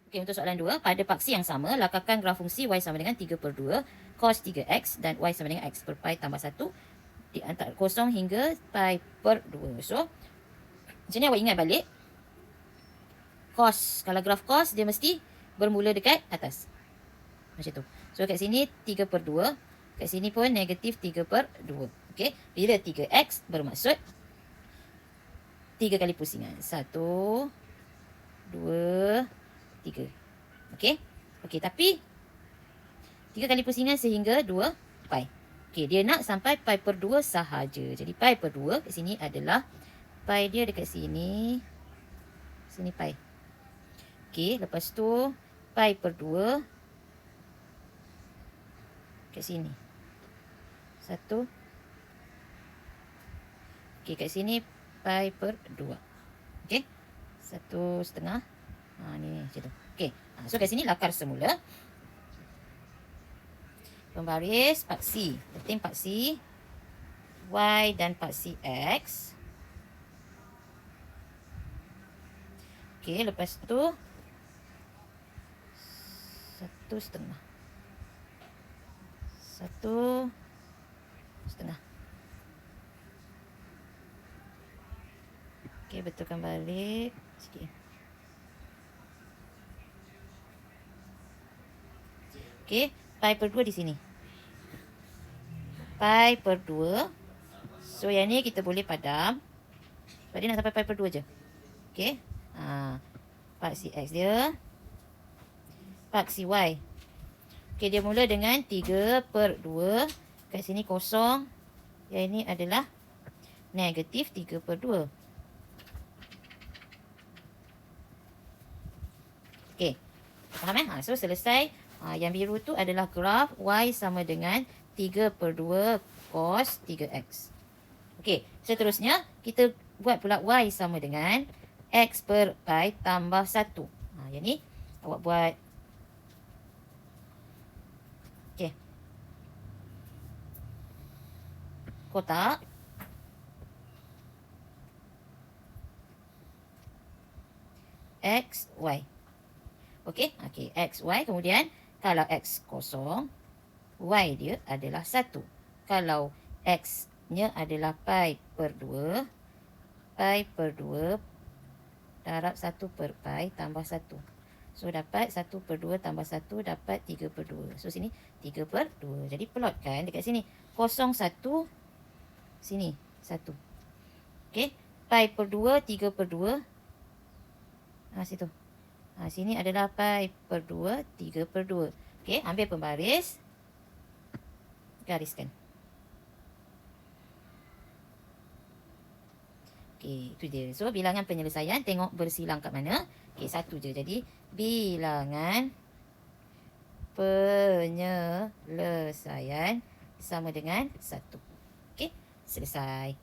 Okey, untuk soalan 2, pada paksi yang sama, lakarkan graf fungsi y sama dengan 3/2 cos 3x dan y sama dengan x per pi tambah 1 di antara 0 hingga pi per 2. So, macam ni awak ingat balik. Cos, kalau graf cos, dia mesti bermula dekat atas. Macam tu. So, kat sini 3/2. Kat sini pun negatif 3/2. Okey, bila 3x bermaksud 3 kali pusingan. 1, 2, 3. Okey. Okey, tapi 3 kali pusingan sehingga 2 pi. Okey, dia nak sampai pi per 2 sahaja. Jadi pi per 2 kat sini adalah pi dia dekat sini. Sini pi. Okey, lepas tu pi per 2 kat sini. 1. Okey, kat sini pi per 2. Okey. 1/2. Ni macam tu. Okey. So, kat sini lakar semula. Pembaris paksi. Penting paksi y dan paksi x. Okey, lepas tu 1/2. 1/2. Okey, betulkan balik sikit. Okey, pi per 2 di sini. Pi per 2. So, yang ni kita boleh padam. Sebab dia nak sampai pi per 2 je. Okey. Paksi x dia. Paksi y. Okey, dia mula dengan 3/2. Kat sini kosong. Yang ini adalah negatif 3/2. Okey. Faham So, selesai. Yang biru tu adalah graf y sama dengan 3/2 cos 3x. Okey, seterusnya kita buat pula y sama dengan x per pi tambah 1. Yang ni awak buat. Okey. Kotak. X, Y. Okey, X, Y. Kemudian, kalau X kosong, Y dia adalah 1. Kalau X-nya adalah pi per 2, pi per 2 darab 1 per pi tambah 1. So, dapat 1/2 tambah 1 dapat 3/2. So, sini 3/2. Jadi, plotkan dekat sini. 0, 1. Sini, 1. Okey, pi per 2, 3/2. Situ. Sini adalah pi per 2, 3/2. Okey, ambil pembaris. Gariskan. Okey, itu dia. So, bilangan penyelesaian. Tengok bersilang kat mana. Okey, 1 je. Jadi, bilangan penyelesaian sama dengan 1. Okey, selesai.